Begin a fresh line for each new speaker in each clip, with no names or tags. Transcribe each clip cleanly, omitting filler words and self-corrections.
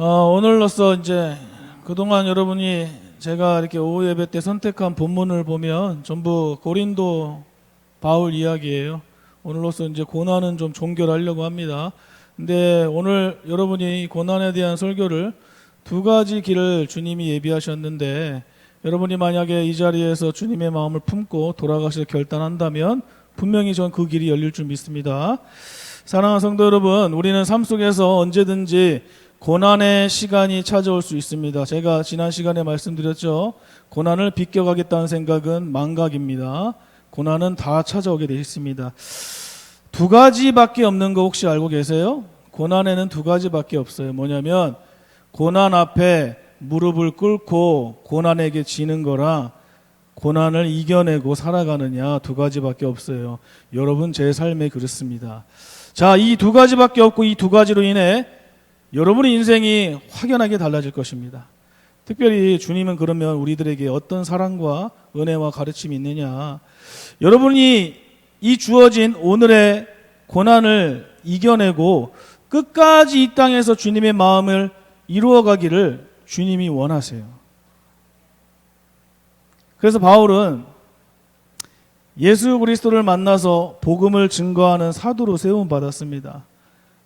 오늘로써 이제 그동안 여러분이 제가 이렇게 오후 예배 때 선택한 본문을 보면 전부 고린도 바울 이야기예요. 오늘로써 이제 고난은 좀 종결하려고 합니다. 근데 오늘 여러분이 고난에 대한 설교를 두 가지 길을 주님이 예비하셨는데, 여러분이 만약에 이 자리에서 주님의 마음을 품고 돌아가실 결단한다면 분명히 전 그 길이 열릴 줄 믿습니다. 사랑하는 성도 여러분, 우리는 삶 속에서 언제든지 고난의 시간이 찾아올 수 있습니다. 제가 지난 시간에 말씀드렸죠. 고난을 비껴가겠다는 생각은 망각입니다. 고난은 다 찾아오게 되어 있습니다. 두 가지밖에 없는 거 혹시 알고 계세요? 고난에는 두 가지밖에 없어요. 뭐냐면 고난 앞에 무릎을 꿇고 고난에게 지는 거랑 고난을 이겨내고 살아가느냐, 두 가지밖에 없어요. 여러분, 제 삶에 그렇습니다. 자, 이 두 가지밖에 없고 이 두 가지로 인해 여러분의 인생이 확연하게 달라질 것입니다. 특별히 주님은 그러면 우리들에게 어떤 사랑과 은혜와 가르침이 있느냐, 여러분이 이 주어진 오늘의 고난을 이겨내고 끝까지 이 땅에서 주님의 마음을 이루어가기를 주님이 원하세요. 그래서 바울은 예수 그리스도를 만나서 복음을 증거하는 사도로 세움 받았습니다.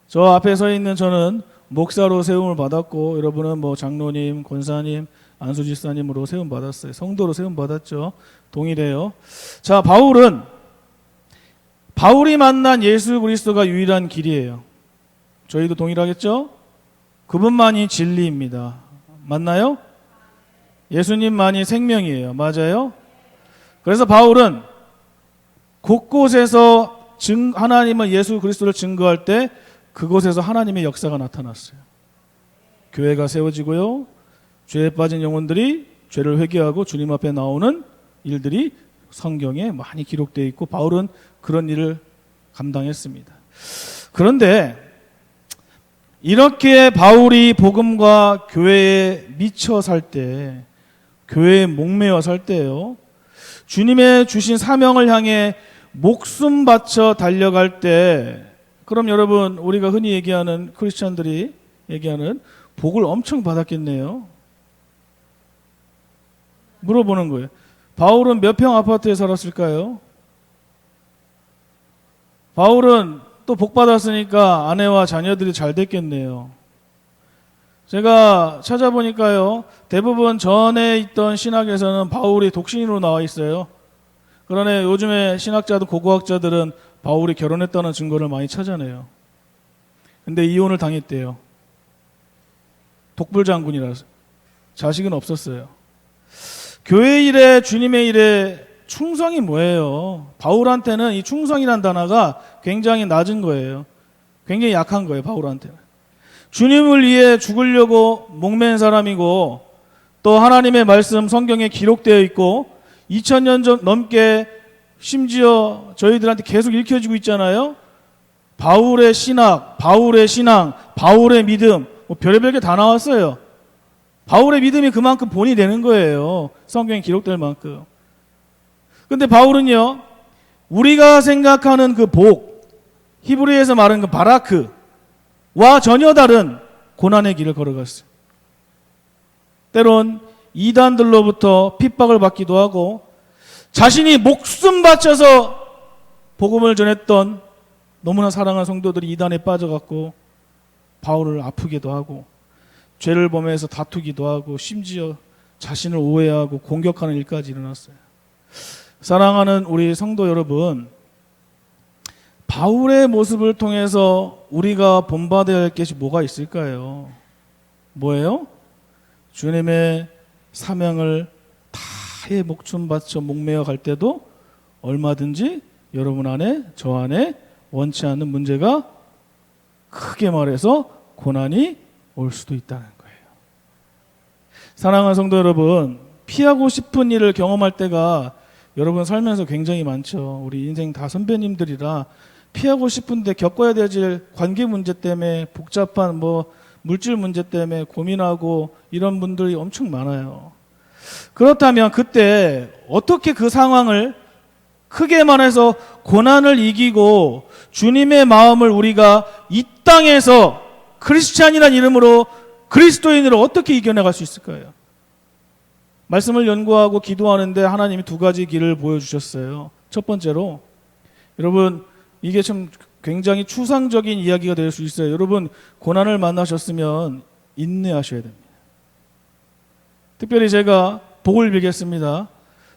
저 앞에 서 있는 저는 목사로 세움을 받았고, 여러분은 뭐 장로님, 권사님, 안수집사님으로 세움 받았어요. 성도로 세움 받았죠. 동일해요. 자, 바울이 만난 예수 그리스도가 유일한 길이에요. 저희도 동일하겠죠? 그분만이 진리입니다. 맞나요? 예수님만이 생명이에요. 맞아요? 그래서 바울은 곳곳에서 하나님은 예수 그리스도를 증거할 때 그곳에서 하나님의 역사가 나타났어요. 교회가 세워지고요, 죄에 빠진 영혼들이 죄를 회개하고 주님 앞에 나오는 일들이 성경에 많이 기록되어 있고, 바울은 그런 일을 감당했습니다. 그런데 이렇게 바울이 복음과 교회에 미쳐 살 때, 교회에 목매어 살 때요, 주님의 주신 사명을 향해 목숨 바쳐 달려갈 때, 그럼 여러분, 우리가 흔히 얘기하는, 크리스찬들이 얘기하는 복을 엄청 받았겠네요. 물어보는 거예요. 바울은 몇 평 아파트에 살았을까요? 바울은 또 복 받았으니까 아내와 자녀들이 잘 됐겠네요. 제가 찾아보니까요, 대부분 전에 있던 신학에서는 바울이 독신으로 나와 있어요. 그러나 요즘에 신학자들, 고고학자들은 바울이 결혼했다는 증거를 많이 찾아내요. 근데 이혼을 당했대요. 독불장군이라서. 자식은 없었어요. 교회 일에, 주님의 일에 충성이 뭐예요? 바울한테는 이 충성이란 단어가 굉장히 낮은 거예요. 굉장히 약한 거예요, 바울한테는. 주님을 위해 죽으려고 목맨 사람이고, 또 하나님의 말씀 성경에 기록되어 있고 2000년 넘게 심지어 저희들한테 계속 읽혀지고 있잖아요. 바울의 신학, 바울의 신앙, 바울의 믿음, 뭐 별의별 게 다 나왔어요. 바울의 믿음이 그만큼 본이 되는 거예요. 성경에 기록될 만큼. 근데 바울은요, 우리가 생각하는 그 복, 히브리에서 말하는 그 바라크와 전혀 다른 고난의 길을 걸어갔어요. 때론 이단들로부터 핍박을 받기도 하고, 자신이 목숨 바쳐서 복음을 전했던 너무나 사랑하는 성도들이 이단에 빠져갖고 바울을 아프기도 하고, 죄를 범해서 다투기도 하고, 심지어 자신을 오해하고 공격하는 일까지 일어났어요. 사랑하는 우리 성도 여러분, 바울의 모습을 통해서 우리가 본받아야 할 것이 뭐가 있을까요? 뭐예요? 주님의 사명을 다해 목숨 바쳐 목매어 갈 때도 얼마든지 여러분 안에, 저 안에 원치 않는 문제가, 크게 말해서 고난이 올 수도 있다는 거예요. 사랑하는 성도 여러분, 피하고 싶은 일을 경험할 때가 여러분 살면서 굉장히 많죠. 우리 인생 다 선배님들이라 피하고 싶은데 겪어야 될 관계 문제 때문에, 복잡한 물질 문제 때문에 고민하고 이런 분들이 엄청 많아요. 그렇다면 그때 어떻게 그 상황을, 크게 말해서 고난을 이기고 주님의 마음을 우리가 이 땅에서 크리스찬이라는 이름으로 그리스도인으로 어떻게 이겨나갈 수 있을까요? 말씀을 연구하고 기도하는데 하나님이 두 가지 길을 보여주셨어요. 첫 번째로, 여러분, 이게 참 굉장히 추상적인 이야기가 될 수 있어요. 여러분, 고난을 만나셨으면 인내하셔야 됩니다. 특별히 제가 복을 빌겠습니다.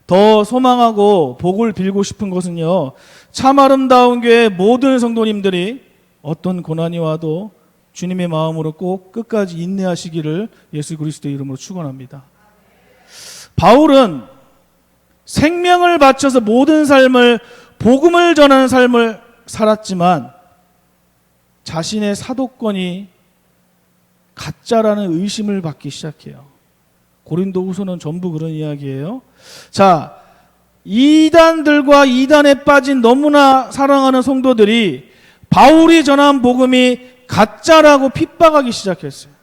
더 소망하고 복을 빌고 싶은 것은요, 참 아름다운 교회 모든 성도님들이 어떤 고난이 와도 주님의 마음으로 꼭 끝까지 인내하시기를 예수 그리스도의 이름으로 축원합니다. 바울은 생명을 바쳐서 모든 삶을, 복음을 전하는 삶을 살았지만 자신의 사도권이 가짜라는 의심을 받기 시작해요. 고린도후서는 전부 그런 이야기예요. 자, 이단들과 이단에 빠진 너무나 사랑하는 성도들이 바울이 전한 복음이 가짜라고 핍박하기 시작했어요.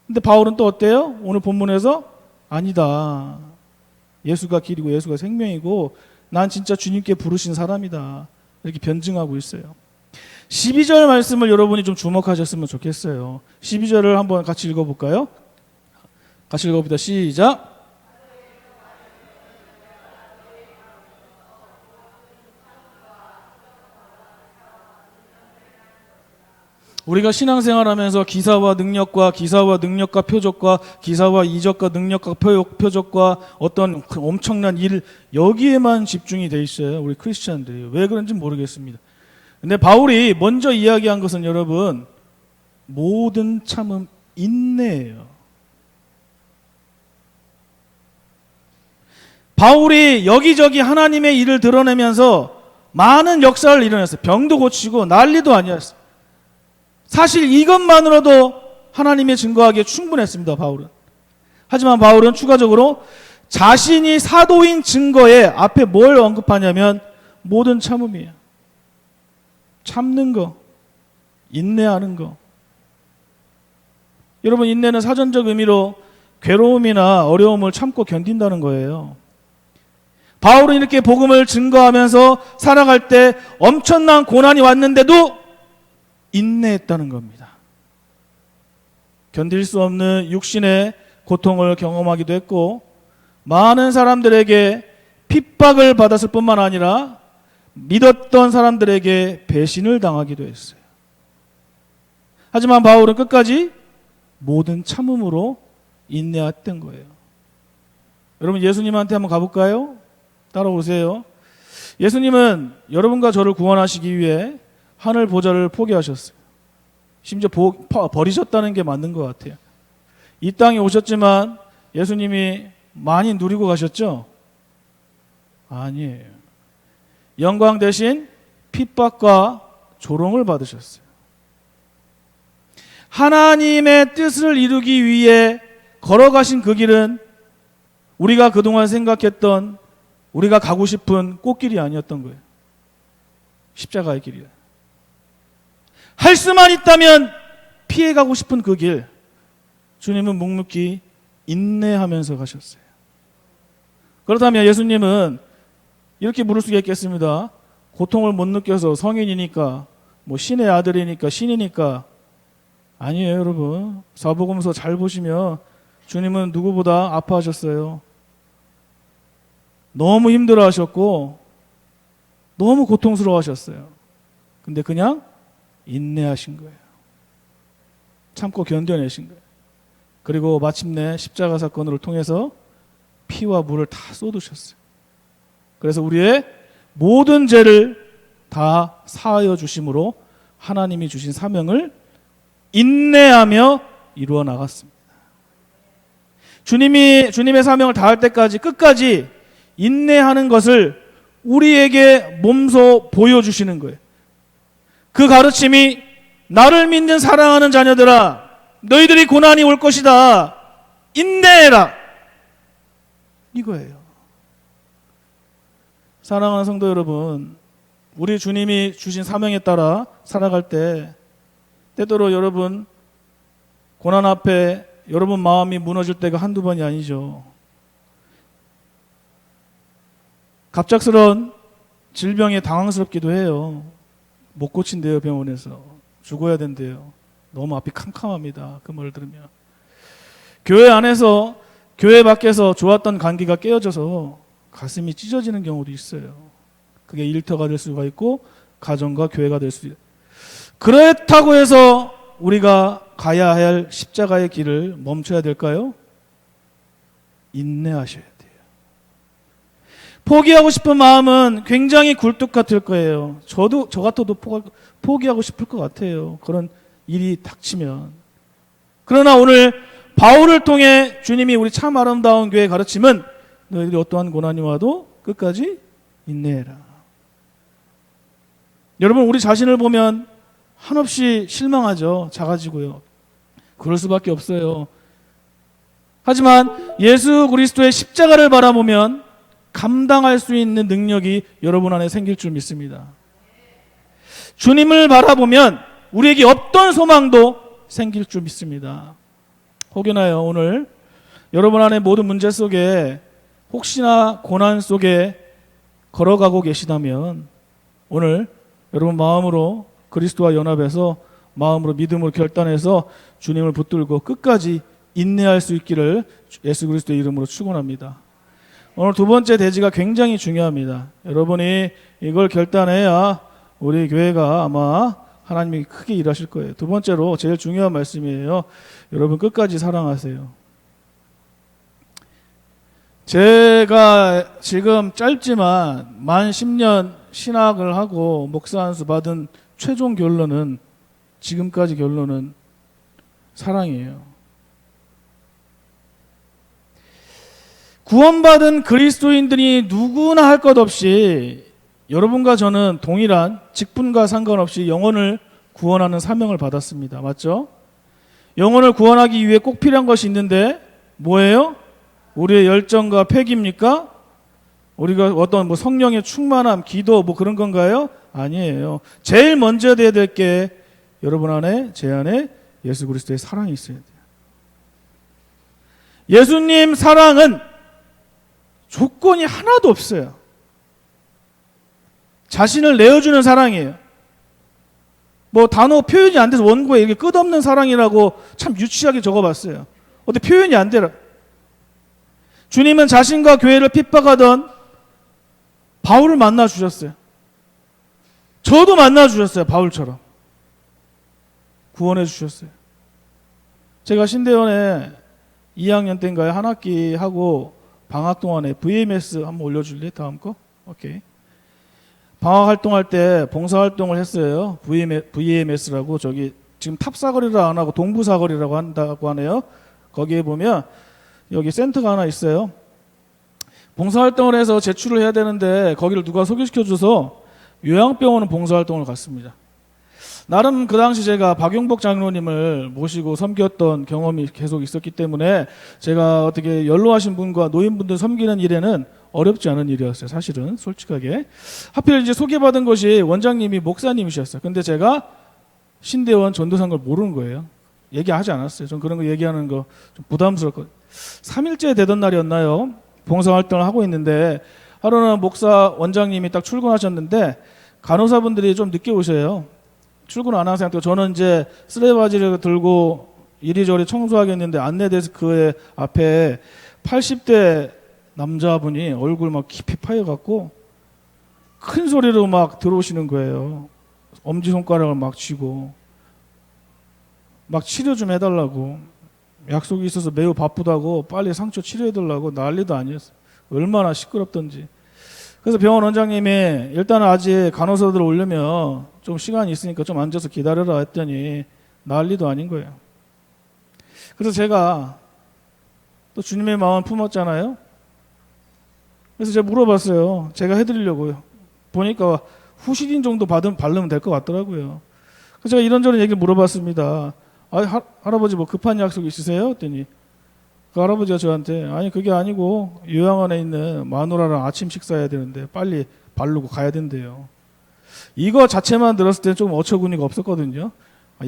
근데 바울은 또 어때요? 오늘 본문에서 아니다. 예수가 길이고 예수가 생명이고 난 진짜 주님께 부르신 사람이다. 이렇게 변증하고 있어요. 12절 말씀을 여러분이 좀 주목하셨으면 좋겠어요. 12절을 한번 같이 읽어볼까요? 같이 읽어봅니다. 시작. 우리가 신앙생활하면서 기사와 능력과 표적과 기사와 이적과 능력과 표적과 어떤 엄청난 일, 여기에만 집중이 돼 있어요. 우리 크리스찬들이. 왜 그런지 모르겠습니다. 근데 바울이 먼저 이야기한 것은 여러분, 모든 참음 인내예요. 바울이 여기저기 하나님의 일을 드러내면서 많은 역사를 이뤄냈어요. 병도 고치고 난리도 아니었어요. 사실 이것만으로도 하나님의 증거하기에 충분했습니다. 바울은. 하지만 바울은 추가적으로 자신이 사도인 증거에 앞에 뭘 언급하냐면 모든 참음이에요. 참는 거, 인내하는 거. 여러분, 인내는 사전적 의미로 괴로움이나 어려움을 참고 견딘다는 거예요. 바울은 이렇게 복음을 증거하면서 살아갈 때 엄청난 고난이 왔는데도 인내했다는 겁니다. 견딜 수 없는 육신의 고통을 경험하기도 했고 많은 사람들에게 핍박을 받았을 뿐만 아니라 믿었던 사람들에게 배신을 당하기도 했어요. 하지만 바울은 끝까지 모든 참음으로 인내했던 거예요. 여러분, 예수님한테 한번 가볼까요? 따라오세요. 예수님은 여러분과 저를 구원하시기 위해 하늘 보좌를 포기하셨어요. 심지어 버리셨다는 게 맞는 것 같아요. 이 땅에 오셨지만 예수님이 많이 누리고 가셨죠? 아니에요. 영광 대신 핍박과 조롱을 받으셨어요. 하나님의 뜻을 이루기 위해 걸어가신 그 길은 우리가 그동안 생각했던, 우리가 가고 싶은 꽃길이 아니었던 거예요. 십자가의 길이에요. 할 수만 있다면 피해가고 싶은 그 길, 주님은 묵묵히 인내하면서 가셨어요. 그렇다면 예수님은 이렇게 물을 수가 있겠습니다. 고통을 못 느껴서 성인이니까, 뭐 신의 아들이니까, 신이니까. 아니에요, 여러분. 사복음서 잘 보시면 주님은 누구보다 아파하셨어요. 너무 힘들어하셨고 너무 고통스러워하셨어요. 근데 그냥 인내하신 거예요. 참고 견뎌내신 거예요. 그리고 마침내 십자가 사건을 통해서 피와 물을 다 쏟으셨어요. 그래서 우리의 모든 죄를 다 사하여 주심으로 하나님이 주신 사명을 인내하며 이루어 나갔습니다. 주님의 사명을 다할 때까지 끝까지 인내하는 것을 우리에게 몸소 보여주시는 거예요. 그 가르침이 나를 믿는 사랑하는 자녀들아, 너희들이 고난이 올 것이다. 인내해라. 이거예요. 사랑하는 성도 여러분, 우리 주님이 주신 사명에 따라 살아갈 때 때때로 여러분 고난 앞에 여러분 마음이 무너질 때가 한두 번이 아니죠. 갑작스러운 질병에 당황스럽기도 해요. 못 고친대요, 병원에서. 죽어야 된대요. 너무 앞이 캄캄합니다. 그 말을 들으면. 교회 안에서, 교회 밖에서 좋았던 관계가 깨어져서 가슴이 찢어지는 경우도 있어요. 그게 일터가 될 수가 있고 가정과 교회가 될 수 있어요. 그렇다고 해서 우리가 가야 할 십자가의 길을 멈춰야 될까요? 인내하셔야 돼요. 포기하고 싶은 마음은 굉장히 굴뚝 같을 거예요. 저 같아도 포기하고 싶을 것 같아요. 그런 일이 닥치면. 그러나 오늘 바울을 통해 주님이 우리 참 아름다운 교회의 가르침은 너희들이 어떠한 고난이 와도 끝까지 인내해라. 여러분, 우리 자신을 보면 한없이 실망하죠. 작아지고요. 그럴 수밖에 없어요. 하지만 예수 그리스도의 십자가를 바라보면 감당할 수 있는 능력이 여러분 안에 생길 줄 믿습니다. 주님을 바라보면 우리에게 없던 소망도 생길 줄 믿습니다. 혹여나요, 오늘 여러분 안에 모든 문제 속에 혹시나 고난 속에 걸어가고 계시다면 오늘 여러분 마음으로 그리스도와 연합해서 마음으로 믿음으로 결단해서 주님을 붙들고 끝까지 인내할 수 있기를 예수 그리스도의 이름으로 축원합니다. 오늘 두 번째 대지가 굉장히 중요합니다. 여러분이 이걸 결단해야 우리 교회가 아마 하나님이 크게 일하실 거예요. 두 번째로 제일 중요한 말씀이에요. 여러분 끝까지 사랑하세요. 제가 지금 짧지만 만 10년 신학을 하고 목사 안수 받은 최종 결론은, 지금까지 결론은 사랑이에요. 구원받은 그리스도인들이 누구나 할 것 없이 여러분과 저는 동일한 직분과 상관없이 영혼을 구원하는 사명을 받았습니다. 맞죠? 영혼을 구원하기 위해 꼭 필요한 것이 있는데 뭐예요? 우리의 열정과 패기입니까? 우리가 어떤 성령의 충만함, 기도 그런 건가요? 아니에요. 제일 먼저 돼야 될 게 여러분 안에, 제 안에 예수 그리스도의 사랑이 있어야 돼요. 예수님 사랑은 조건이 하나도 없어요. 자신을 내어주는 사랑이에요. 단어 표현이 안 돼서 원고에 이렇게 끝없는 사랑이라고 참 유치하게 적어봤어요. 근데 표현이 안 되라. 주님은 자신과 교회를 핍박하던 바울을 만나 주셨어요. 저도 만나 주셨어요. 바울처럼 구원해 주셨어요. 제가 신대원에 2학년 때인가요? 한 학기 하고 방학 동안에 VMS 한번 올려줄래? 다음 거? 오케이. 방학 활동할 때 봉사활동을 했어요. VMS라고 지금 탑사거리를 안 하고 동부사거리라고 한다고 하네요. 거기에 보면 여기 센터가 하나 있어요. 봉사활동을 해서 제출을 해야 되는데 거기를 누가 소개시켜줘서 요양병원 봉사활동을 갔습니다. 나름 그 당시 제가 박용복 장로님을 모시고 섬겼던 경험이 계속 있었기 때문에 제가 어떻게 연로하신 분과 노인분들 섬기는 일에는 어렵지 않은 일이었어요. 사실은 솔직하게. 하필 이제 소개받은 것이 원장님이 목사님이셨어요. 근데 제가 신대원 전도사인 걸 모르는 거예요. 얘기하지 않았어요. 전 그런 거 얘기하는 거 좀 부담스럽거든요. 3일째 되던 날이었나요? 봉사활동을 하고 있는데 하루는 목사 원장님이 딱 출근하셨는데 간호사분들이 좀 늦게 오셔요. 출근 안 한 상태로 저는 이제 쓰레바지를 들고 이리저리 청소하겠는데 안내 데스크의 앞에 80대 남자분이 얼굴 막 깊이 파여갖고 큰 소리로 막 들어오시는 거예요. 엄지손가락을 막 쥐고 막 치료 좀 해달라고, 약속이 있어서 매우 바쁘다고 빨리 상처 치료해달라고 난리도 아니었어요. 얼마나 시끄럽던지. 그래서 병원 원장님이 일단은 아직 간호사들 오려면 좀 시간이 있으니까 좀 앉아서 기다려라 했더니 난리도 아닌 거예요. 그래서 제가 또 주님의 마음 품었잖아요. 그래서 제가 물어봤어요. 제가 해드리려고요. 보니까 후시딘 정도 바르면 될 것 같더라고요. 그래서 제가 이런저런 얘기를 물어봤습니다. 할아버지 급한 약속 있으세요? 했더니 그 할아버지가 저한테 아니 그게 아니고 요양원에 있는 마누라랑 아침 식사해야 되는데 빨리 바르고 가야 된대요. 이거 자체만 들었을 때는 좀 어처구니가 없었거든요.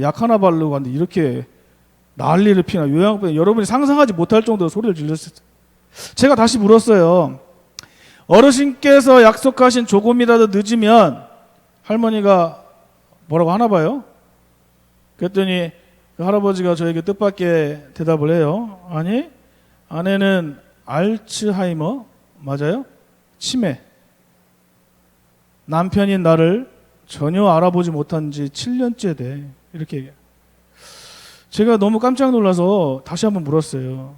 약 하나 바르고 갔는데 이렇게 난리를 피나. 요양병 여러분이 상상하지 못할 정도로 소리를 질렀어요. 제가 다시 물었어요. 어르신께서 약속하신 조금이라도 늦으면 할머니가 뭐라고 하나 봐요? 그랬더니 그 할아버지가 저에게 뜻밖의 대답을 해요. 아니, 아내는 알츠하이머 맞아요? 치매. 남편인 나를 전혀 알아보지 못한 지 7년째 돼. 이렇게 얘기해요. 제가 너무 깜짝 놀라서 다시 한번 물었어요.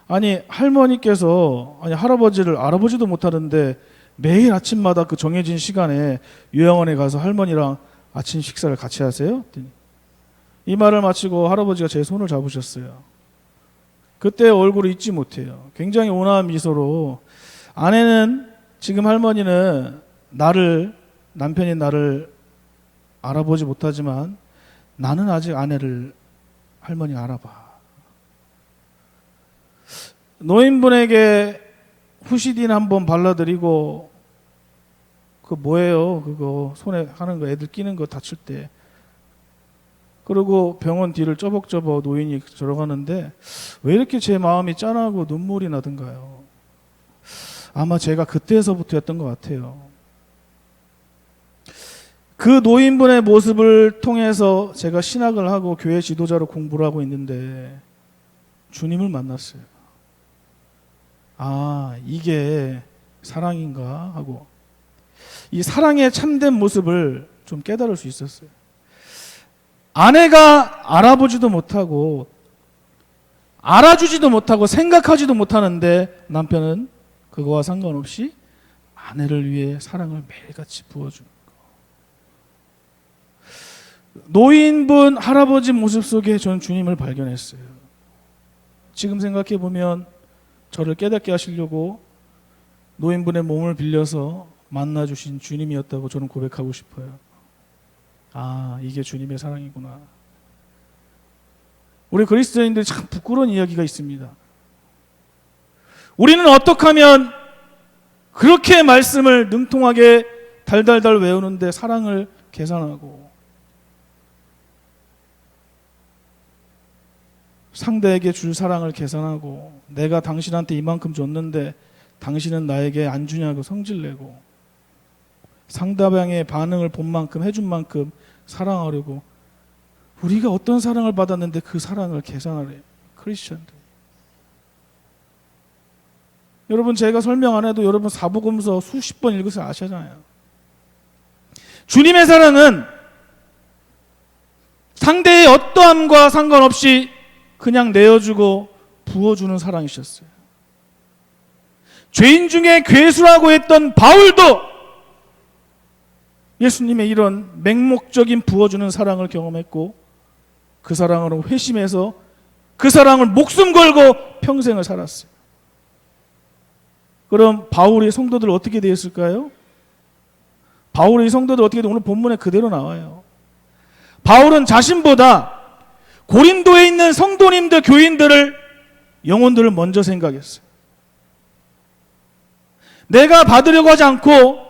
아니, 할머니께서 할아버지를 알아보지도 못하는데 매일 아침마다 그 정해진 시간에 요양원에 가서 할머니랑 아침 식사를 같이 하세요? 이 말을 마치고 할아버지가 제 손을 잡으셨어요. 그때 얼굴을 잊지 못해요. 굉장히 온화한 미소로 아내는, 지금 할머니는 남편인 나를 알아보지 못하지만 나는 아직 할머니 알아봐. 노인분에게 후시딘 한번 발라드리고, 그 뭐예요? 그거 손에 하는 거, 애들 끼는 거 다칠 때. 그리고 병원 뒤를 쩌벅쩌벅 노인이 들어가는데 왜 이렇게 제 마음이 짠하고 눈물이 나던가요? 아마 제가 그때서부터였던 것 같아요. 그 노인분의 모습을 통해서 제가 신학을 하고 교회 지도자로 공부를 하고 있는데 주님을 만났어요. 아, 이게 사랑인가 하고 이 사랑의 참된 모습을 좀 깨달을 수 있었어요. 아내가 알아보지도 못하고 알아주지도 못하고 생각하지도 못하는데 남편은 그거와 상관없이 아내를 위해 사랑을 매일같이 부어주는 거. 노인분 할아버지 모습 속에 전 주님을 발견했어요. 지금 생각해 보면 저를 깨닫게 하시려고 노인분의 몸을 빌려서 만나주신 주님이었다고 저는 고백하고 싶어요. 아, 이게 주님의 사랑이구나. 우리 그리스도인들이 참 부끄러운 이야기가 있습니다. 우리는 어떻게 하면 그렇게 말씀을 능통하게 달달달 외우는데 사랑을 계산하고 상대에게 줄 사랑을 계산하고 내가 당신한테 이만큼 줬는데 당신은 나에게 안 주냐고 성질내고 상대방의 반응을 본 만큼 해준 만큼 사랑하려고 우리가 어떤 사랑을 받았는데 그 사랑을 계산하래. 크리스천들. 여러분 제가 설명 안 해도 여러분 사복음서 수십 번 읽으셔서 아시잖아요. 주님의 사랑은 상대의 어떠함과 상관없이 그냥 내어주고 부어주는 사랑이셨어요. 죄인 중에 괴수라고 했던 바울도 예수님의 이런 맹목적인 부어주는 사랑을 경험했고 그 사랑으로 회심해서 그 사랑을 목숨 걸고 평생을 살았어요. 그럼 바울의 성도들 어떻게 되었을까요? 바울의 성도들 어떻게 되었을까요? 오늘 본문에 그대로 나와요. 바울은 자신보다 고린도에 있는 성도님들, 교인들을, 영혼들을 먼저 생각했어요. 내가 받으려고 하지 않고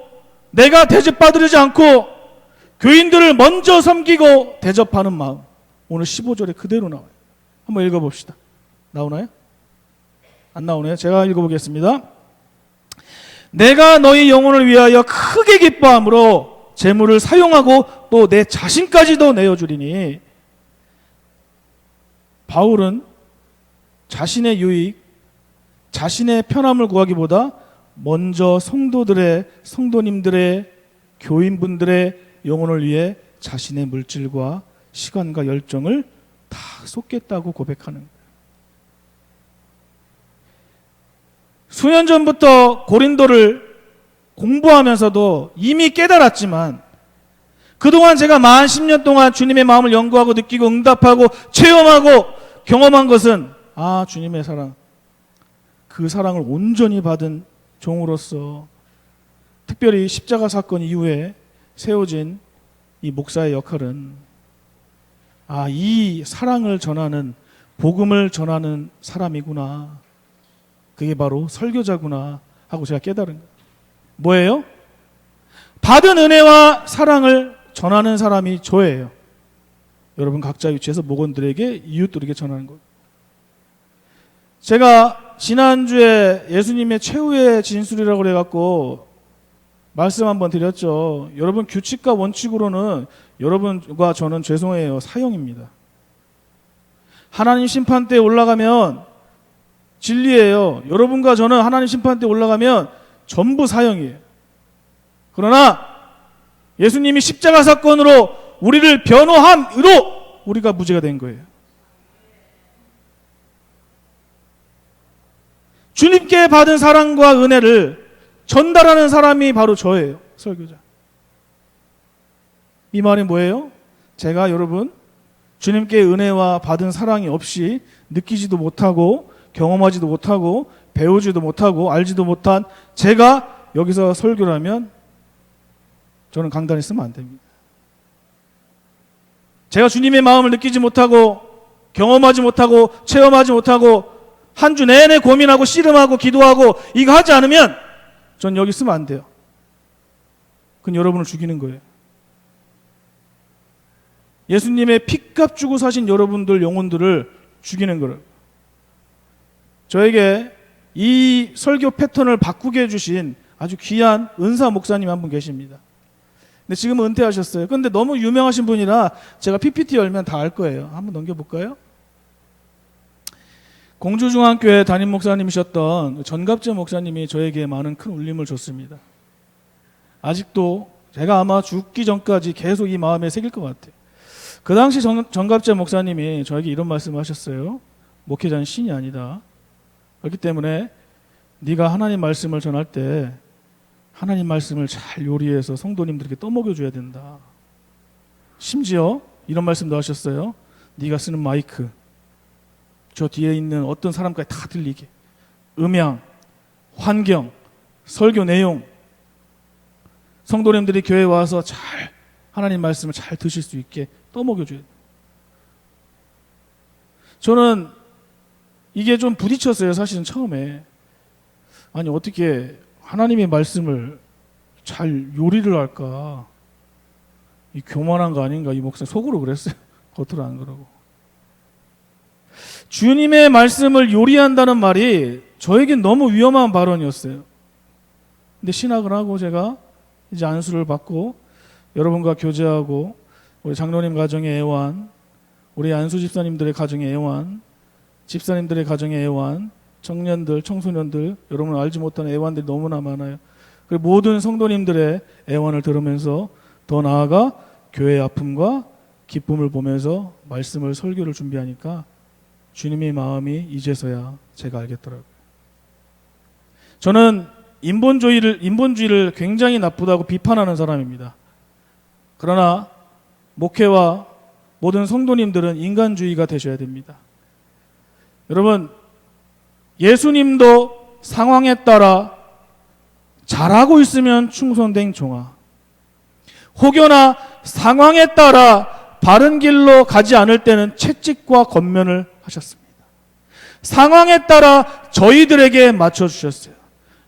내가 대접받으려지 않고 교인들을 먼저 섬기고 대접하는 마음. 오늘 15절에 그대로 나와요. 한번 읽어봅시다. 나오나요? 안 나오네요. 제가 읽어보겠습니다. 내가 너희 영혼을 위하여 크게 기뻐함으로 재물을 사용하고 또 내 자신까지도 내어주리니. 바울은 자신의 유익, 자신의 편함을 구하기보다 먼저 성도님들의, 교인분들의 영혼을 위해 자신의 물질과 시간과 열정을 다 쏟겠다고 고백하는 거예요. 수년 전부터 고린도를 공부하면서도 이미 깨달았지만 그동안 제가 만 10년 동안 주님의 마음을 연구하고 느끼고 응답하고 체험하고 경험한 것은 주님의 사랑, 그 사랑을 온전히 받은 종으로서 특별히 십자가 사건 이후에 세워진 이 목사의 역할은 이 사랑을 전하는, 복음을 전하는 사람이구나. 그게 바로 설교자구나 하고 제가 깨달은 거예요. 뭐예요? 받은 은혜와 사랑을 전하는 사람이 저예요. 여러분 각자 위치에서 목원들에게, 이웃들에게 전하는 거예요. 제가 지난주에 예수님의 최후의 진술이라고 그래갖고 말씀 한번 드렸죠. 여러분 규칙과 원칙으로는 여러분과 저는 죄송해요. 사형입니다. 하나님 심판대에 올라가면 진리예요. 여러분과 저는 하나님 심판대에 올라가면 전부 사형이에요. 그러나 예수님이 십자가 사건으로 우리를 변호함으로 우리가 무죄가 된 거예요. 주님께 받은 사랑과 은혜를 전달하는 사람이 바로 저예요. 설교자. 이 말이 뭐예요? 제가 여러분 주님께 은혜와 받은 사랑이 없이 느끼지도 못하고 경험하지도 못하고 배우지도 못하고 알지도 못한 제가 여기서 설교를 하면 저는 강단에 쓰면 안 됩니다. 제가 주님의 마음을 느끼지 못하고 경험하지 못하고 체험하지 못하고 한 주 내내 고민하고 씨름하고 기도하고 이거 하지 않으면 전 여기 쓰면 안 돼요. 그건 여러분을 죽이는 거예요. 예수님의 핏값 주고 사신 여러분들 영혼들을 죽이는 거예요. 저에게 이 설교 패턴을 바꾸게 해주신 아주 귀한 은사 목사님 한 분 계십니다. 근데 지금은 은퇴하셨어요. 근데 너무 유명하신 분이라 제가 PPT 열면 다 알 거예요. 한번 넘겨볼까요? 공주중앙교회 담임 목사님이셨던 전갑재 목사님이 저에게 많은 큰 울림을 줬습니다. 아직도 제가 아마 죽기 전까지 계속 이 마음에 새길 것 같아요. 그 당시 전갑재 목사님이 저에게 이런 말씀을 하셨어요. 목회자는 신이 아니다. 그렇기 때문에 네가 하나님 말씀을 전할 때 하나님 말씀을 잘 요리해서 성도님들에게 떠먹여줘야 된다. 심지어 이런 말씀도 하셨어요. 네가 쓰는 마이크 저 뒤에 있는 어떤 사람까지 다 들리게 음향, 환경, 설교 내용 성도님들이 교회에 와서 잘 하나님 말씀을 잘 드실 수 있게 떠먹여줘야 돼요. 저는 이게 좀 부딪혔어요. 사실은 처음에. 아니 어떻게 하나님의 말씀을 잘 요리를 할까? 이 교만한 거 아닌가? 이 목사님 속으로 그랬어요. 겉으로 안 그러고. 주님의 말씀을 요리한다는 말이 저에겐 너무 위험한 발언이었어요. 근데 신학을 하고 제가 이제 안수를 받고 여러분과 교제하고 우리 장로님 가정의 애완, 우리 안수 집사님들의 가정의 애완, 집사님들의 가정의 애완, 청년들, 청소년들, 여러분 알지 못하는 애완들이 너무나 많아요. 그리고 모든 성도님들의 애완을 들으면서 더 나아가 교회의 아픔과 기쁨을 보면서 말씀을 설교를 준비하니까 주님의 마음이 이제서야 제가 알겠더라고요. 저는 인본주의를 굉장히 나쁘다고 비판하는 사람입니다. 그러나 목회와 모든 성도님들은 인간주의가 되셔야 됩니다. 여러분, 예수님도 상황에 따라 잘하고 있으면 충성된 종아, 혹여나 상황에 따라 바른 길로 가지 않을 때는 채찍과 권면을 하셨습니다. 상황에 따라 저희들에게 맞춰주셨어요.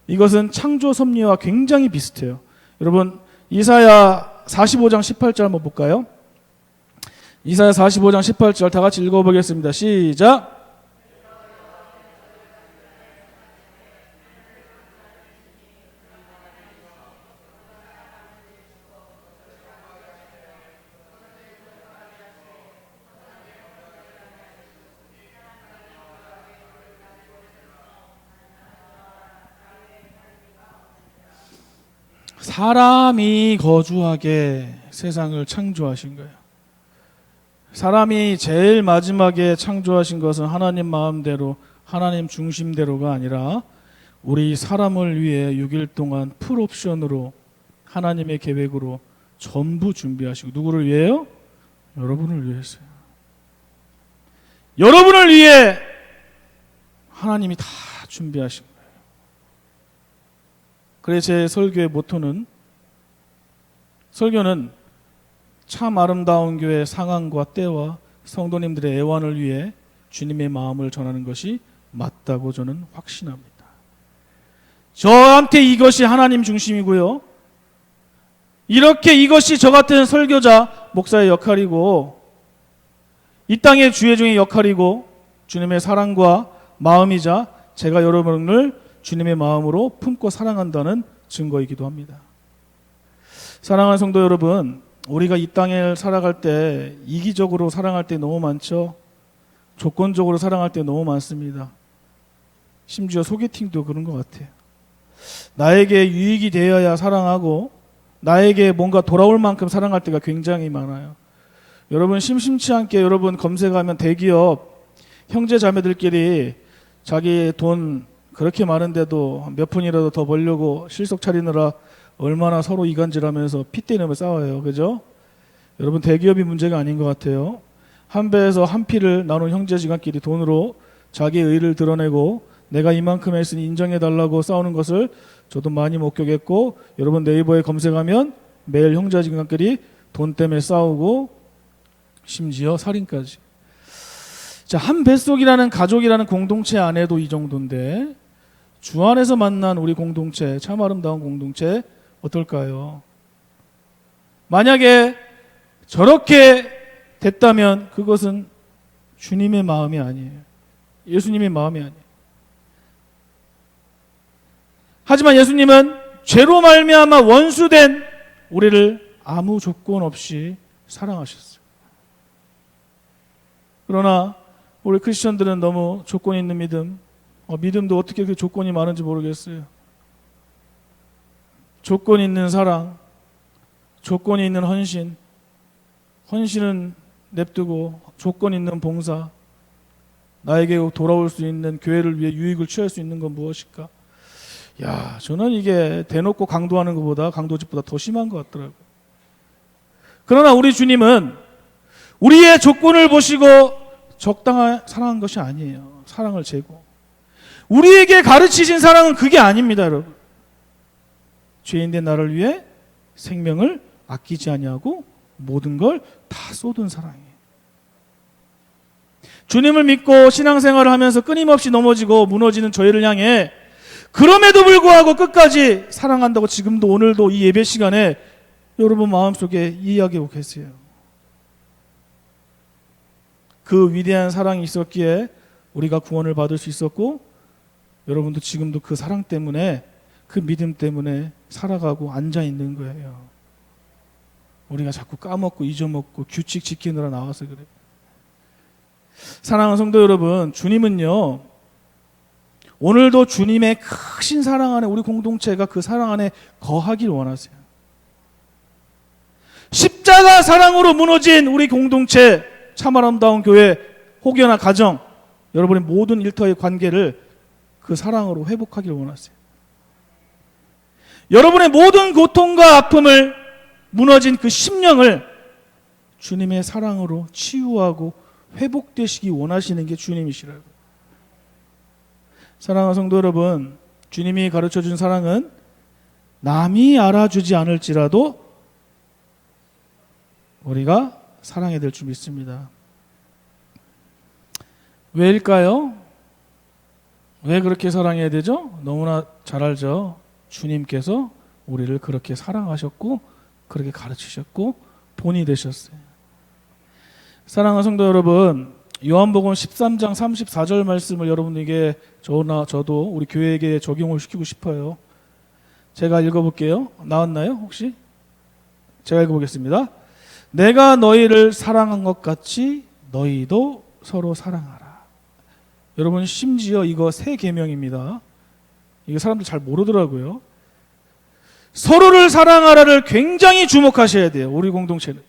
이것은 창조 섭리와 굉장히 비슷해요. 여러분, 이사야 45장 18절 한번 볼까요? 이사야 45장 18절 다 같이 읽어보겠습니다. 시작! 사람이 거주하게 세상을 창조하신 거예요. 사람이 제일 마지막에 창조하신 것은 하나님 마음대로, 하나님 중심대로가 아니라 우리 사람을 위해 6일 동안 풀옵션으로 하나님의 계획으로 전부 준비하시고, 누구를 위해요? 여러분을 위해서요. 여러분을 위해 하나님이 다 준비하신 거예요. 그래서 제 설교의 모토는, 설교는 참 아름다운 교회 상황과 때와 성도님들의 애완을 위해 주님의 마음을 전하는 것이 맞다고 저는 확신합니다. 저한테 이것이 하나님 중심이고요. 이렇게 이것이 저 같은 설교자, 목사의 역할이고 이 땅의 주의종의 역할이고 주님의 사랑과 마음이자 제가 여러분을 주님의 마음으로 품고 사랑한다는 증거이기도 합니다. 사랑하는 성도 여러분, 우리가 이 땅에 살아갈 때 이기적으로 사랑할 때 너무 많죠. 조건적으로 사랑할 때 너무 많습니다. 심지어 소개팅도 그런 것 같아요. 나에게 유익이 되어야 사랑하고 나에게 뭔가 돌아올 만큼 사랑할 때가 굉장히 많아요. 여러분 심심치 않게 여러분 검색하면 대기업 형제 자매들끼리 자기 돈 그렇게 많은데도 몇 푼이라도 더 벌려고 실속 차리느라 얼마나 서로 이간질하면서 핏대이며 싸워요. 그죠? 여러분 대기업이 문제가 아닌 것 같아요. 한 배에서 한 피를 나눈 형제지간끼리 돈으로 자기의 의를 드러내고 내가 이만큼 했으니 인정해달라고 싸우는 것을 저도 많이 목격했고, 여러분 네이버에 검색하면 매일 형제지간끼리 돈 때문에 싸우고 심지어 살인까지. 자, 한 뱃속이라는 가족이라는 공동체 안에도 이 정도인데 주 안에서 만난 우리 공동체, 참 아름다운 공동체 어떨까요? 만약에 저렇게 됐다면 그것은 주님의 마음이 아니에요. 예수님의 마음이 아니에요. 하지만 예수님은 죄로 말미암아 원수된 우리를 아무 조건 없이 사랑하셨어요. 그러나 우리 크리스천들은 너무 조건 있는 믿음, 믿음도 어떻게 그 조건이 많은지 모르겠어요. 조건 있는 사랑, 조건이 있는 헌신, 헌신은 냅두고 조건 있는 봉사, 나에게 돌아올 수 있는 교회를 위해 유익을 취할 수 있는 건 무엇일까? 야, 저는 이게 대놓고 강도하는 것보다 강도짓보다 더 심한 것 같더라고요. 그러나 우리 주님은 우리의 조건을 보시고 적당한 사랑한 것이 아니에요. 사랑을 재고 우리에게 가르치신 사랑은 그게 아닙니다, 여러분. 죄인된 나를 위해 생명을 아끼지 아니하고 모든 걸 다 쏟은 사랑이에요. 주님을 믿고 신앙생활을 하면서 끊임없이 넘어지고 무너지는 저희를 향해 그럼에도 불구하고 끝까지 사랑한다고 지금도 오늘도 이 예배 시간에 여러분 마음속에 이야기하고 계세요. 그 위대한 사랑이 있었기에 우리가 구원을 받을 수 있었고, 여러분도 지금도 그 사랑 때문에, 그 믿음 때문에 살아가고 앉아 있는 거예요. 우리가 자꾸 까먹고 잊어먹고 규칙 지키느라 나와서 그래요. 사랑하는 성도 여러분, 주님은요 오늘도 주님의 크신 사랑 안에 우리 공동체가 그 사랑 안에 거하길 원하세요. 십자가 사랑으로 무너진 우리 공동체, 참 아름다운 교회, 혹여나 가정, 여러분의 모든 일터의 관계를 그 사랑으로 회복하길 원하세요. 여러분의 모든 고통과 아픔을, 무너진 그 심령을 주님의 사랑으로 치유하고 회복되시기 원하시는 게 주님이시라고요. 사랑하는 성도 여러분, 주님이 가르쳐준 사랑은 남이 알아주지 않을지라도 우리가 사랑해야 될 줄 믿습니다. 왜일까요? 왜 그렇게 사랑해야 되죠? 너무나 잘 알죠. 주님께서 우리를 그렇게 사랑하셨고 그렇게 가르치셨고 본이 되셨어요. 사랑하는 성도 여러분, 요한복음 13장 34절 말씀을 여러분에게 저도 우리 교회에게 적용을 시키고 싶어요. 제가 읽어볼게요. 나왔나요 혹시? 제가 읽어보겠습니다. 내가 너희를 사랑한 것 같이 너희도 서로 사랑하라. 여러분, 심지어 이거 새 계명입니다. 이거 사람들 잘 모르더라고요. 서로를 사랑하라를 굉장히 주목하셔야 돼요. 우리 공동체는.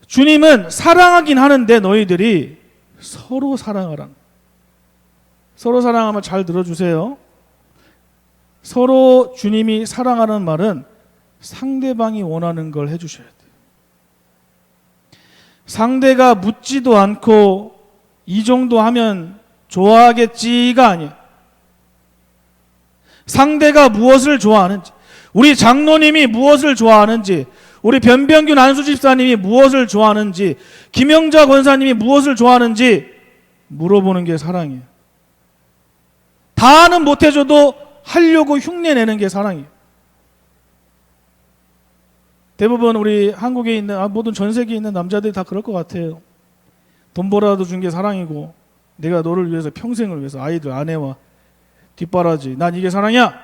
주님은 사랑하긴 하는데 너희들이 서로 사랑하라. 서로 사랑하면 잘 들어주세요. 서로 주님이 사랑하는 말은 상대방이 원하는 걸 해주셔야 돼요. 상대가 묻지도 않고 이 정도 하면 좋아하겠지가 아니에요. 상대가 무엇을 좋아하는지, 우리 장로님이 무엇을 좋아하는지, 우리 변병균 안수 집사님이 무엇을 좋아하는지, 김영자 권사님이 무엇을 좋아하는지 물어보는 게 사랑이에요. 다는 못해줘도 하려고 흉내내는 게 사랑이에요. 대부분 우리 한국에 있는, 모든 전 세계에 있는 남자들이 다 그럴 것 같아요. 돈 벌어도 준 게 사랑이고, 내가 너를 위해서 평생을 위해서 아이들, 아내와 뒷바라지, 난 이게 사랑이야.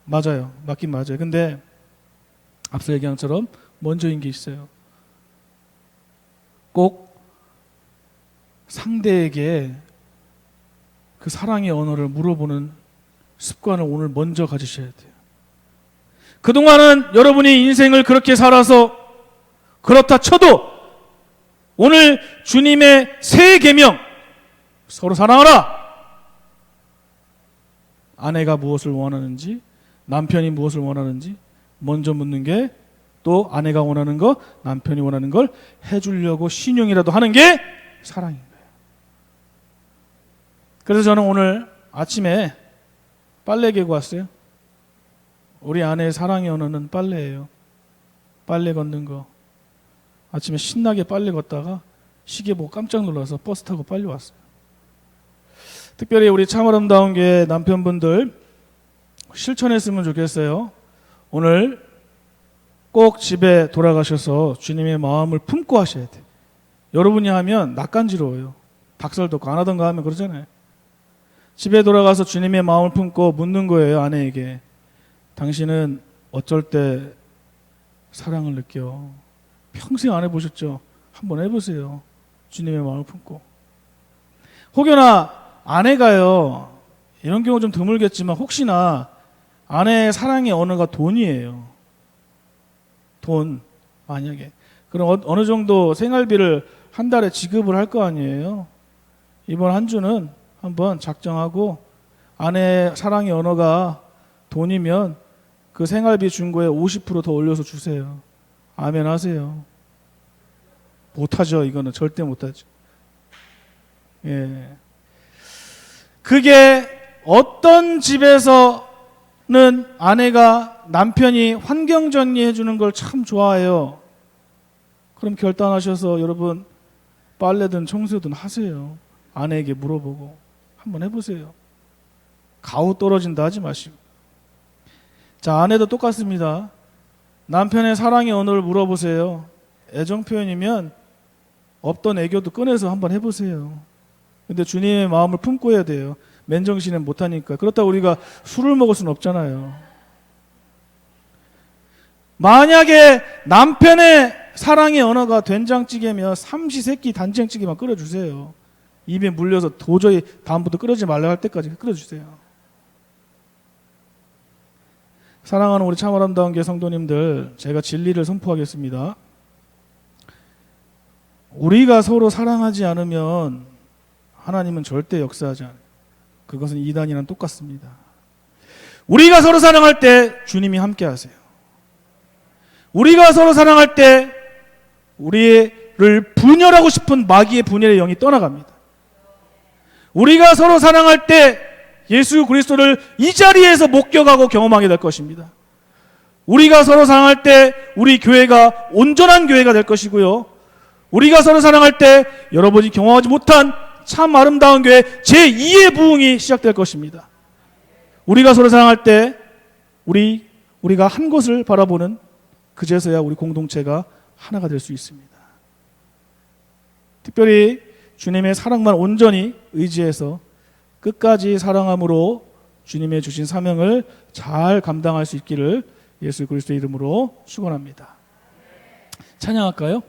맞아요. 맞긴 맞아요. 근데 앞서 얘기한 것처럼 먼저인 게 있어요. 꼭 상대에게 그 사랑의 언어를 물어보는 습관을 오늘 먼저 가지셔야 돼요. 그동안은 여러분이 인생을 그렇게 살아서 그렇다 쳐도 오늘 주님의 새 계명, 서로 사랑하라. 아내가 무엇을 원하는지, 남편이 무엇을 원하는지 먼저 묻는 게, 또 아내가 원하는 거, 남편이 원하는 걸 해주려고 신용이라도 하는 게 사랑인 거예요. 그래서 저는 오늘 아침에 빨래 개고 왔어요. 우리 아내의 사랑의 언어는 빨래예요. 빨래 걷는 거. 아침에 신나게 빨래 걷다가 시계 보고 깜짝 놀라서 버스 타고 빨리 왔어요. 특별히 우리 참 아름다운 교회 남편분들 실천했으면 좋겠어요. 오늘 꼭 집에 돌아가셔서 주님의 마음을 품고 하셔야 돼요. 여러분이 하면 낯간지러워요. 닭살도 안 하던가 하면 그러잖아요. 집에 돌아가서 주님의 마음을 품고 묻는 거예요. 아내에게. 당신은 어쩔 때 사랑을 느껴? 평생 안 해보셨죠? 한번 해보세요. 주님의 마음을 품고. 혹여나 아내가요, 이런 경우 좀 드물겠지만 혹시나 아내의 사랑의 언어가 돈이에요. 돈, 만약에. 그럼 어느 정도 생활비를 한 달에 지급을 할 거 아니에요. 이번 한 주는 한번 작정하고 아내의 사랑의 언어가 돈이면 그 생활비 준 거에 50% 더 올려서 주세요. 아멘 하세요. 못하죠. 이거는 절대 못하죠. 예. 그게 어떤 집에서는 아내가 남편이 환경 정리해 주는 걸 참 좋아해요. 그럼 결단하셔서 여러분 빨래든 청소든 하세요. 아내에게 물어보고 한번 해보세요. 가오 떨어진다 하지 마시고. 자, 아내도 똑같습니다. 남편의 사랑의 언어를 물어보세요. 애정 표현이면 없던 애교도 꺼내서 한번 해보세요. 근데 주님의 마음을 품고 해야 돼요. 맨정신은 못하니까. 그렇다고 우리가 술을 먹을 수는 없잖아요. 만약에 남편의 사랑의 언어가 된장찌개면 삼시세끼 된장찌개만 끓여주세요. 입에 물려서 도저히 다음부터 끓이지 말라 할 때까지 끓여주세요. 사랑하는 우리 참 아름다운 교회 성도님들, 제가 진리를 선포하겠습니다. 우리가 서로 사랑하지 않으면 하나님은 절대 역사하지 않아요. 그것은 이단이랑 똑같습니다. 우리가 서로 사랑할 때 주님이 함께 하세요. 우리가 서로 사랑할 때 우리를 분열하고 싶은 마귀의 분열의 영이 떠나갑니다. 우리가 서로 사랑할 때 예수 그리스도를 이 자리에서 목격하고 경험하게 될 것입니다. 우리가 서로 사랑할 때 우리 교회가 온전한 교회가 될 것이고요. 우리가 서로 사랑할 때 여러분이 경험하지 못한 참 아름다운 교회 제2의 부흥이 시작될 것입니다. 우리가 서로 사랑할 때 우리가 한 곳을 바라보는, 그제서야 우리 공동체가 하나가 될 수 있습니다. 특별히 주님의 사랑만 온전히 의지해서 끝까지 사랑함으로 주님의 주신 사명을 잘 감당할 수 있기를 예수 그리스도의 이름으로 축원합니다. 찬양할까요?